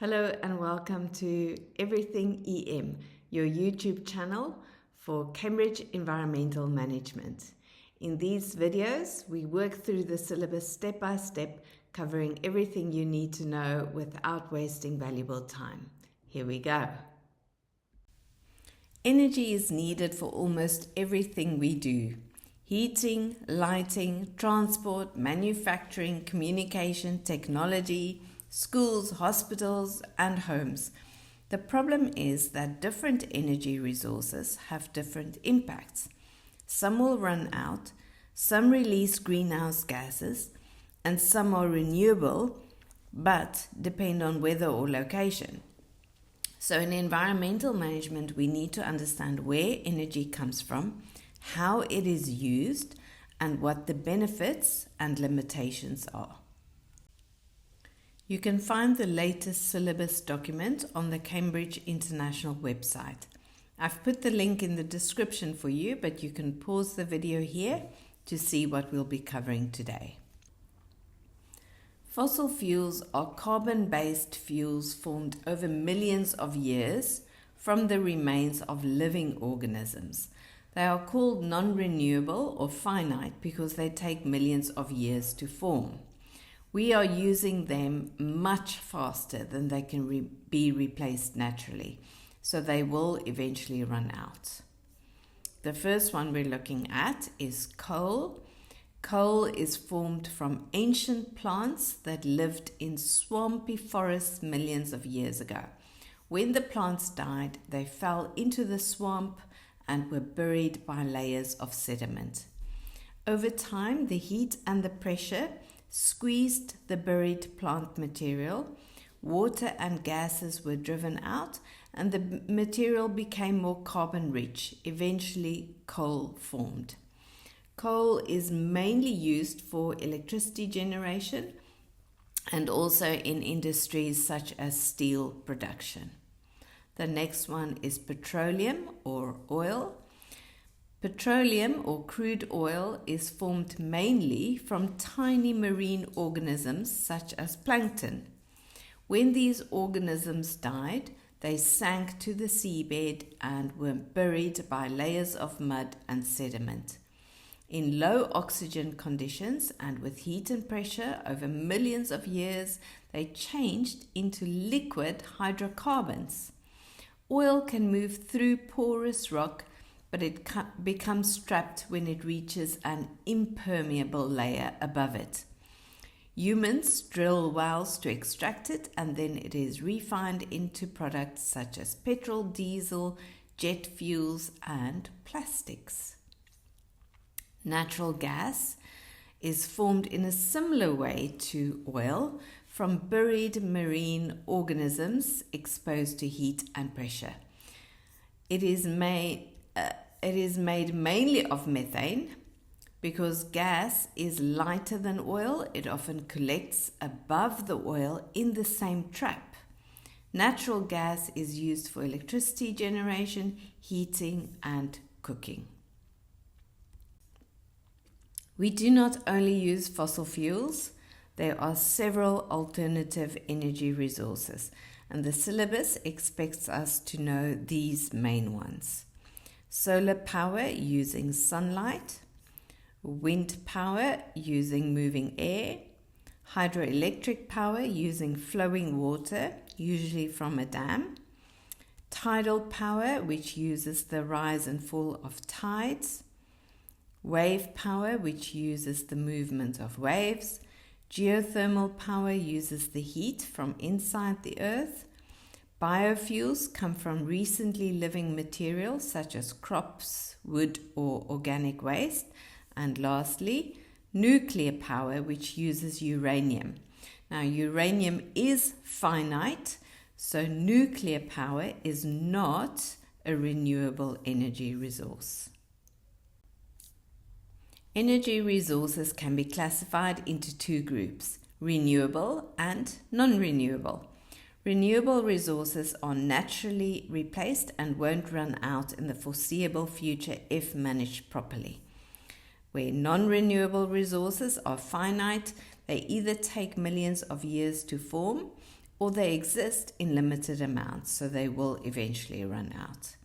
Hello and welcome to Everything E.M, your YouTube channel for Cambridge Environmental Management. In these videos, we work through the syllabus step by step, covering everything you need to know without wasting valuable time. Here we go. Energy is needed for almost everything we do. Heating, lighting, transport, manufacturing, communication, technology, schools, hospitals, and homes. The problem is that different energy resources have different impacts. Some will run out, some release greenhouse gases, and some are renewable, but depend on weather or location. So in environmental management, we need to understand where energy comes from, how it is used, and what the benefits and limitations are. You can find the latest syllabus document on the Cambridge International website. I've put the link in the description for you, but you can pause the video here to see what we'll be covering today. Fossil fuels are carbon-based fuels formed over millions of years from the remains of living organisms. They are called non-renewable or finite because they take millions of years to form. We are using them much faster than they can be replaced naturally, so they will eventually run out. The first one we're looking at is coal. Coal is formed from ancient plants that lived in swampy forests millions of years ago. When the plants died, they fell into the swamp and were buried by layers of sediment. Over time, the heat and the pressure squeezed the buried plant material, water and gases were driven out, and the material became more carbon-rich. Eventually, coal formed. Coal is mainly used for electricity generation and also in industries such as steel production. The next one is petroleum or oil. Petroleum or crude oil is formed mainly from tiny marine organisms such as plankton. When these organisms died, they sank to the seabed and were buried by layers of mud and sediment. In low oxygen conditions and with heat and pressure over millions of years, they changed into liquid hydrocarbons. Oil can move through porous rock, but it becomes trapped when it reaches an impermeable layer above it. Humans drill wells to extract it, and then it is refined into products such as petrol, diesel, jet fuels, and plastics. Natural gas is formed in a similar way to oil from buried marine organisms exposed to heat and pressure. It is made mainly of methane. Because gas is lighter than oil, it often collects above the oil in the same trap. Natural gas is used for electricity generation, heating, and cooking. We do not only use fossil fuels, there are several alternative energy resources, and the syllabus expects us to know these main ones. Solar power using sunlight, wind power using moving air, hydroelectric power using flowing water, usually from a dam, tidal power which uses the rise and fall of tides, wave power which uses the movement of waves, geothermal power uses the heat from inside the earth, biofuels come from recently living materials such as crops, wood, or organic waste, and lastly, nuclear power which uses uranium. Now, uranium is finite, so nuclear power is not a renewable energy resource. Energy resources can be classified into two groups, renewable and non-renewable. Renewable resources are naturally replaced and won't run out in the foreseeable future if managed properly. Where non-renewable resources are finite, they either take millions of years to form or they exist in limited amounts, so they will eventually run out.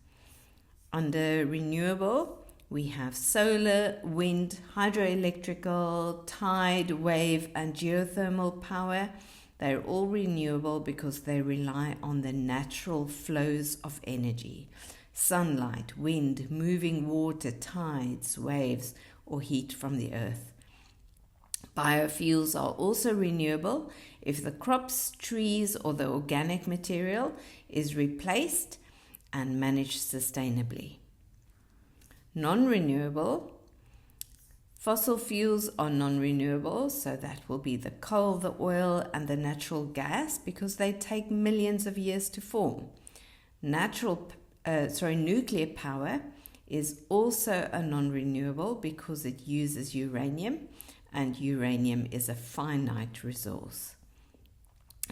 Under renewable, we have solar, wind, hydroelectrical, tide, wave, and geothermal power. They're all renewable because they rely on the natural flows of energy. Sunlight, wind, moving water, tides, waves, or heat from the earth. Biofuels are also renewable if the crops, trees, or the organic material is replaced and managed sustainably. Non-renewable, fossil fuels are non-renewable, so that will be the coal, the oil, and the natural gas, because they take millions of years to form. Nuclear power is also a non-renewable because it uses uranium, and uranium is a finite resource.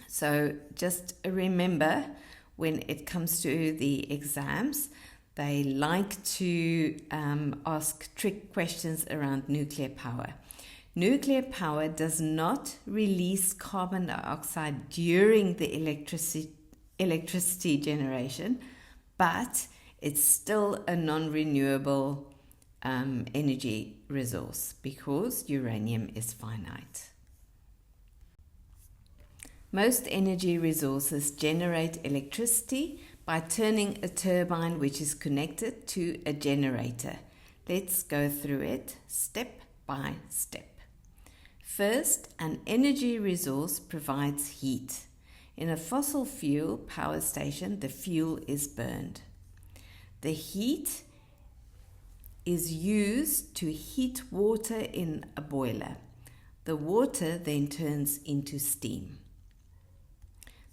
So just remember, when it comes to the exams, they like to ask trick questions around nuclear power. Nuclear power does not release carbon dioxide during the electricity generation, but it's still a non-renewable energy resource because uranium is finite. Most energy resources generate electricity by turning a turbine which is connected to a generator. Let's go through it step by step. First, an energy resource provides heat. In a fossil fuel power station, the fuel is burned. The heat is used to heat water in a boiler. The water then turns into steam.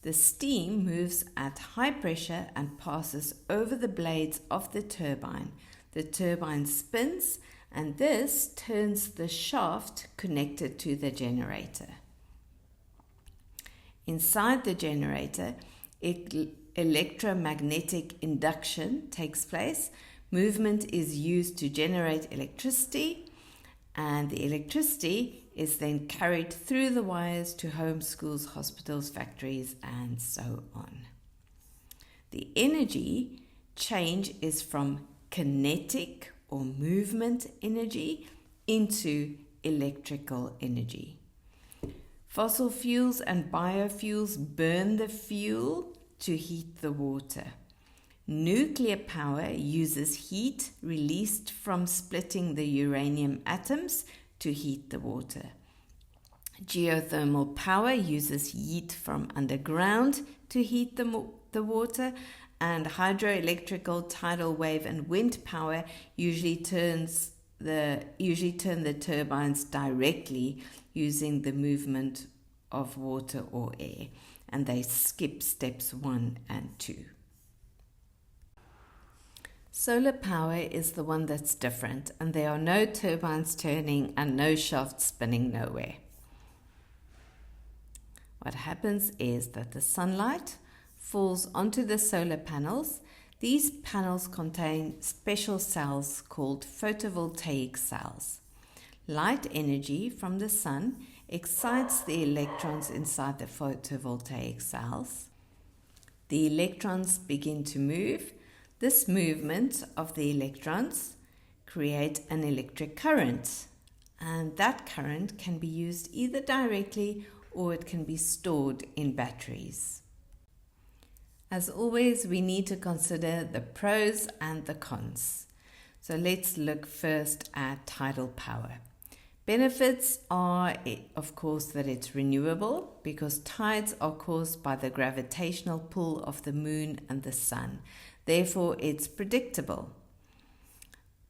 The steam moves at high pressure and passes over the blades of the turbine. The turbine spins, and this turns the shaft connected to the generator. Inside the generator, electromagnetic induction takes place. Movement is used to generate electricity, and the electricity is then carried through the wires to homes, schools, hospitals, factories, and so on. The energy change is from kinetic or movement energy into electrical energy. Fossil fuels and biofuels burn the fuel to heat the water. Nuclear power uses heat released from splitting the uranium atoms to heat the water. Geothermal power uses heat from underground to heat the water, and hydroelectrical, tidal, wave, and wind power usually turn the turbines directly using the movement of water or air, and they skip steps 1 and 2. Solar power is the one that's different, and there are no turbines turning and no shafts spinning nowhere. What happens is that the sunlight falls onto the solar panels. These panels contain special cells called photovoltaic cells. Light energy from the sun excites the electrons inside the photovoltaic cells. The electrons begin to move. This movement of the electrons creates an electric current, and that current can be used either directly or it can be stored in batteries. As always, we need to consider the pros and the cons. So let's look first at tidal power. Benefits are, of course, that it's renewable because tides are caused by the gravitational pull of the moon and the sun. Therefore, it's predictable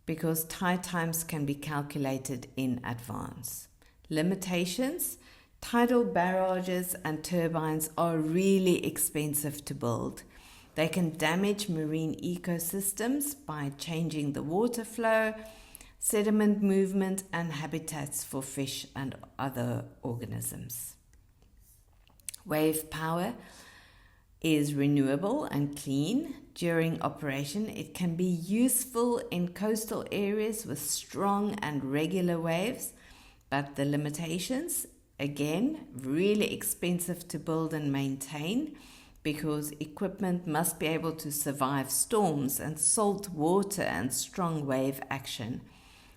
because tide times can be calculated in advance. Limitations: tidal barrages and turbines are really expensive to build. They can damage marine ecosystems by changing the water flow, sediment movement, and habitats for fish and other organisms. Wave power is renewable and clean. During operation, it can be useful in coastal areas with strong and regular waves, but the limitations Again, really expensive to build and maintain because equipment must be able to survive storms and salt water and strong wave action.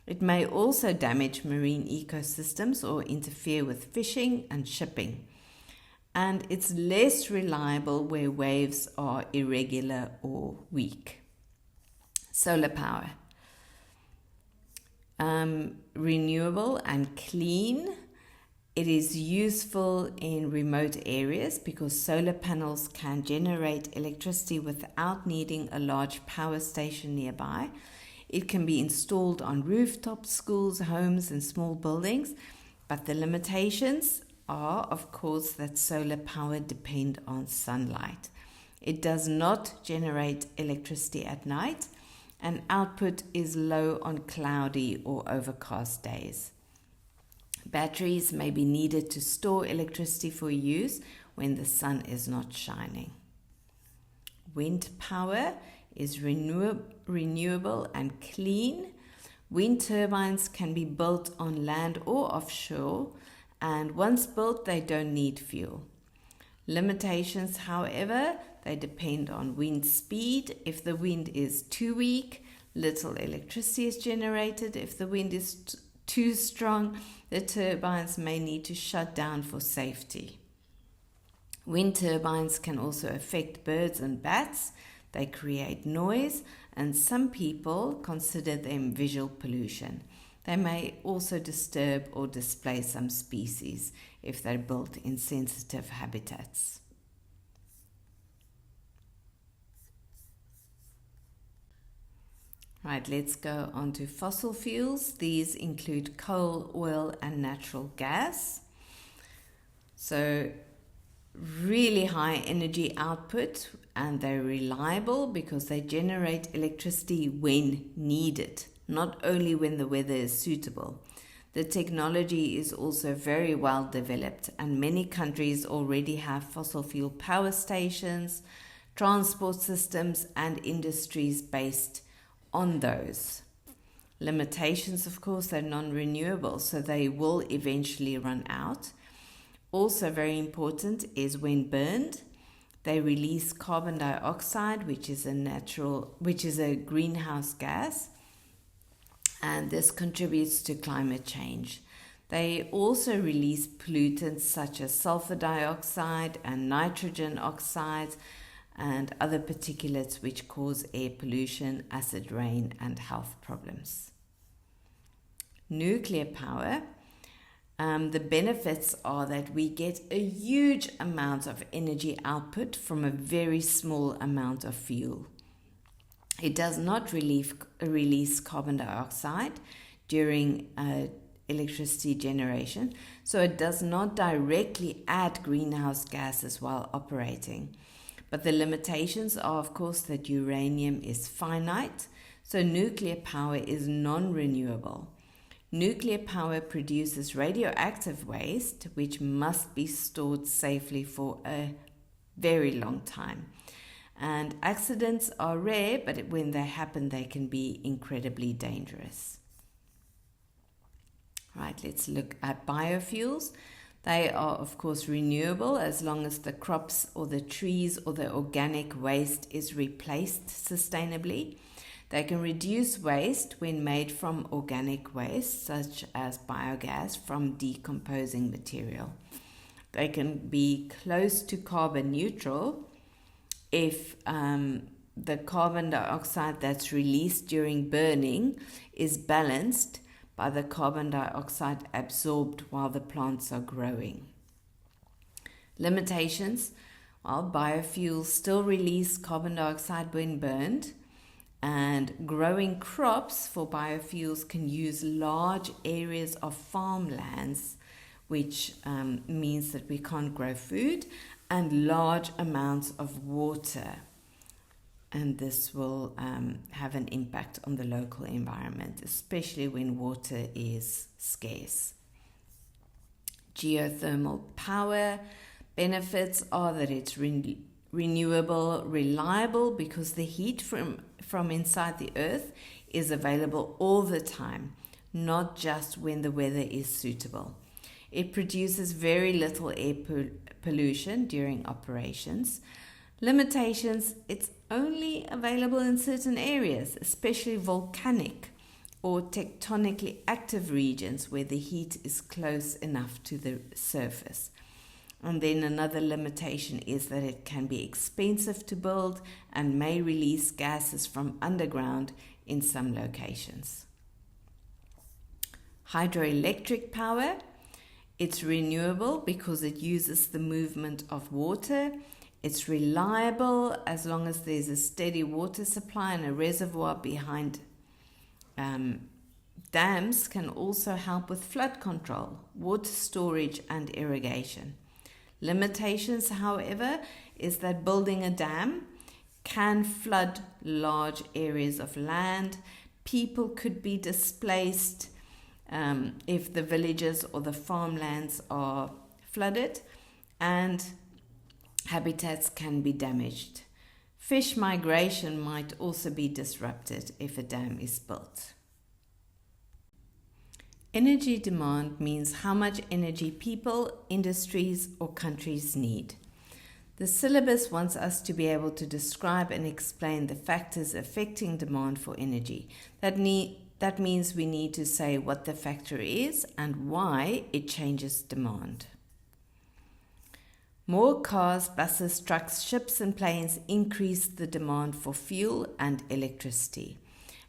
It may also damage marine ecosystems or interfere with fishing and shipping. And it's less reliable where waves are irregular or weak. Solar power. Renewable and clean. It is useful in remote areas because solar panels can generate electricity without needing a large power station nearby. It can be installed on rooftops, schools, homes, and small buildings, but the limitations are, of course, that solar power depends on sunlight. It does not generate electricity at night, and output is low on cloudy or overcast days. Batteries may be needed to store electricity for use when the sun is not shining. Wind power is renewable and clean. Wind turbines can be built on land or offshore, and once built, they don't need fuel. Limitations, however, they depend on wind speed. If the wind is too weak, little electricity is generated. If the wind is too strong, the turbines may need to shut down for safety. Wind turbines can also affect birds and bats. They create noise, and some people consider them visual pollution. They may also disturb or displace some species if they're built in sensitive habitats. Right, let's go on to fossil fuels. These include coal, oil, and natural gas. So really high energy output, and they're reliable because they generate electricity when needed, not only when the weather is suitable. The technology is also very well developed, and many countries already have fossil fuel power stations, transport systems, and industries based on those. Limitations, of course, they're non-renewable, so they will eventually run out. Also very important is when burned, they release carbon dioxide, which is a greenhouse gas, and this contributes to climate change. They also release pollutants such as sulfur dioxide and nitrogen oxides and other particulates which cause air pollution, acid rain, and health problems. Nuclear power. The benefits are that we get a huge amount of energy output from a very small amount of fuel. It does not release carbon dioxide during electricity generation, so it does not directly add greenhouse gases while operating. But the limitations are, of course, that uranium is finite, so nuclear power is non-renewable. Nuclear power produces radioactive waste, which must be stored safely for a very long time. And accidents are rare, but when they happen, they can be incredibly dangerous. Right, let's look at biofuels. They are, of course, renewable as long as the crops or the trees or the organic waste is replaced sustainably. They can reduce waste when made from organic waste, such as biogas from decomposing material. They can be close to carbon neutral if the carbon dioxide that's released during burning is balanced by the carbon dioxide absorbed while the plants are growing. Limitations: well, biofuels still release carbon dioxide when burned, and growing crops for biofuels can use large areas of farmlands, which means that we can't grow food, and large amounts of water. And this will have an impact on the local environment, especially when water is scarce. Geothermal power benefits are that it's renewable, reliable, because the heat from inside the earth is available all the time, not just when the weather is suitable. It produces very little air pollution during operations. Limitations: it's only available in certain areas, especially volcanic or tectonically active regions where the heat is close enough to the surface. And then another limitation is that it can be expensive to build and may release gases from underground in some locations. Hydroelectric power: it's renewable because it uses the movement of water. It's reliable as long as there's a steady water supply and a reservoir behind. Dams can also help with flood control, water storage, and irrigation. Limitations, however, is that building a dam can flood large areas of land. People could be displaced if the villages or the farmlands are flooded, and habitats can be damaged. Fish migration might also be disrupted if a dam is built. Energy demand means how much energy people, industries, or countries need. The syllabus wants us to be able to describe and explain the factors affecting demand for energy. That means we need to say what the factor is and why it changes demand. More cars, buses, trucks, ships, and planes increase the demand for fuel and electricity.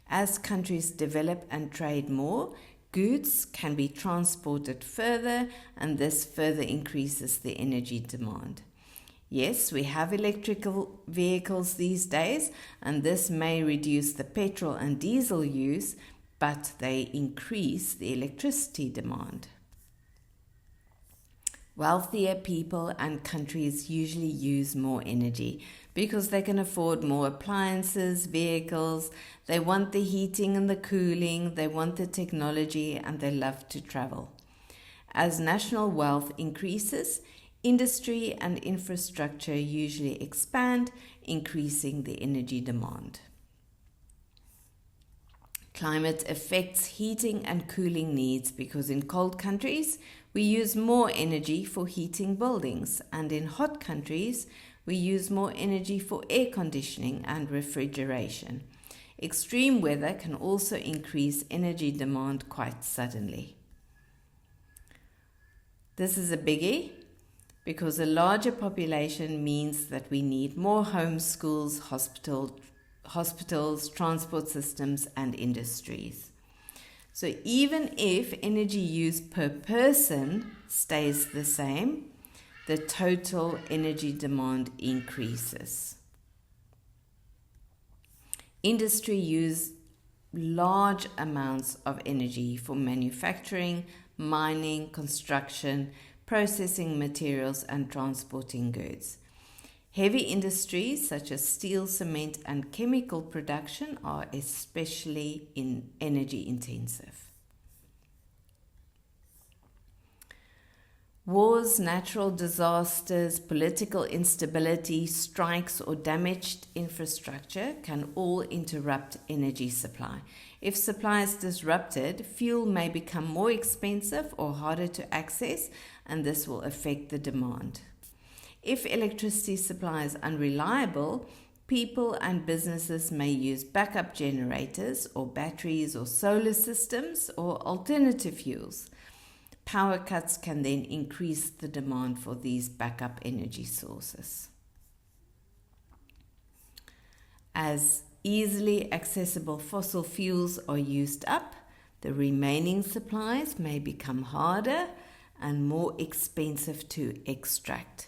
As countries develop and trade more, goods can be transported further, and this further increases the energy demand. Yes, we have electrical vehicles these days, and this may reduce the petrol and diesel use, but they increase the electricity demand. Wealthier people and countries usually use more energy because they can afford more appliances, vehicles, they want the heating and the cooling, they want the technology, and they love to travel. As national wealth increases, industry and infrastructure usually expand, increasing the energy demand. Climate affects heating and cooling needs because in cold countries, we use more energy for heating buildings, and in hot countries, we use more energy for air conditioning and refrigeration. Extreme weather can also increase energy demand quite suddenly. This is a biggie because a larger population means that we need more homes, schools, hospitals, transport systems, and industries. So even if energy use per person stays the same, the total energy demand increases. Industry use large amounts of energy for manufacturing, mining, construction, processing materials, and transporting goods. Heavy industries such as steel, cement, and chemical production are especially energy intensive. Wars, natural disasters, political instability, strikes, or damaged infrastructure can all interrupt energy supply. If supply is disrupted, fuel may become more expensive or harder to access, and this will affect the demand. If electricity supply is unreliable, people and businesses may use backup generators or batteries or solar systems or alternative fuels. Power cuts can then increase the demand for these backup energy sources. As easily accessible fossil fuels are used up, the remaining supplies may become harder and more expensive to extract.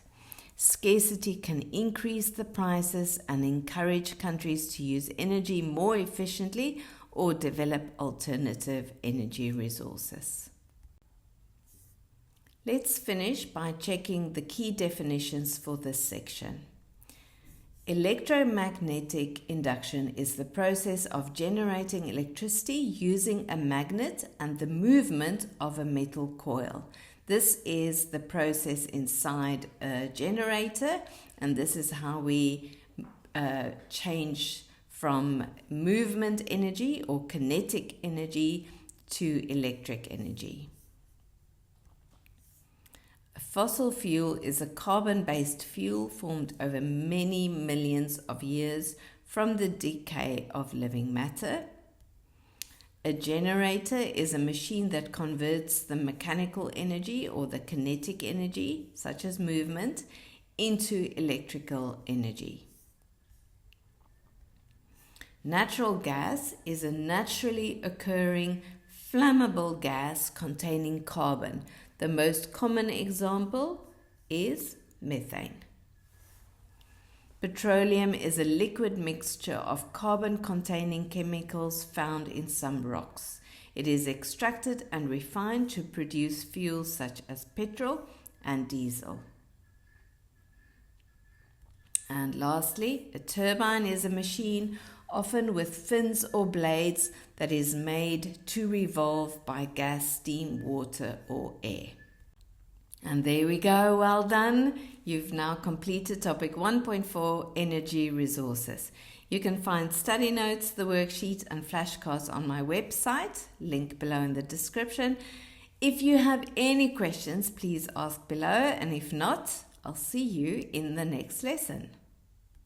Scarcity can increase the prices and encourage countries to use energy more efficiently or develop alternative energy resources. Let's finish by checking the key definitions for this section. Electromagnetic induction is the process of generating electricity using a magnet and the movement of a metal coil. This is the process inside a generator, and this is how we change from movement energy or kinetic energy to electric energy. A fossil fuel is a carbon-based fuel formed over many millions of years from the decay of living matter. A generator is a machine that converts the mechanical energy or the kinetic energy, such as movement, into electrical energy. Natural gas is a naturally occurring flammable gas containing carbon. The most common example is methane. Petroleum is a liquid mixture of carbon-containing chemicals found in some rocks. It is extracted and refined to produce fuels such as petrol and diesel. And lastly, a turbine is a machine, often with fins or blades, that is made to revolve by gas, steam, water, or air. And there we go, well done. You've now completed topic 1.4, energy resources. You can find study notes, the worksheet and flashcards on my website, link below in the description. If you have any questions, please ask below, and if not, I'll see you in the next lesson.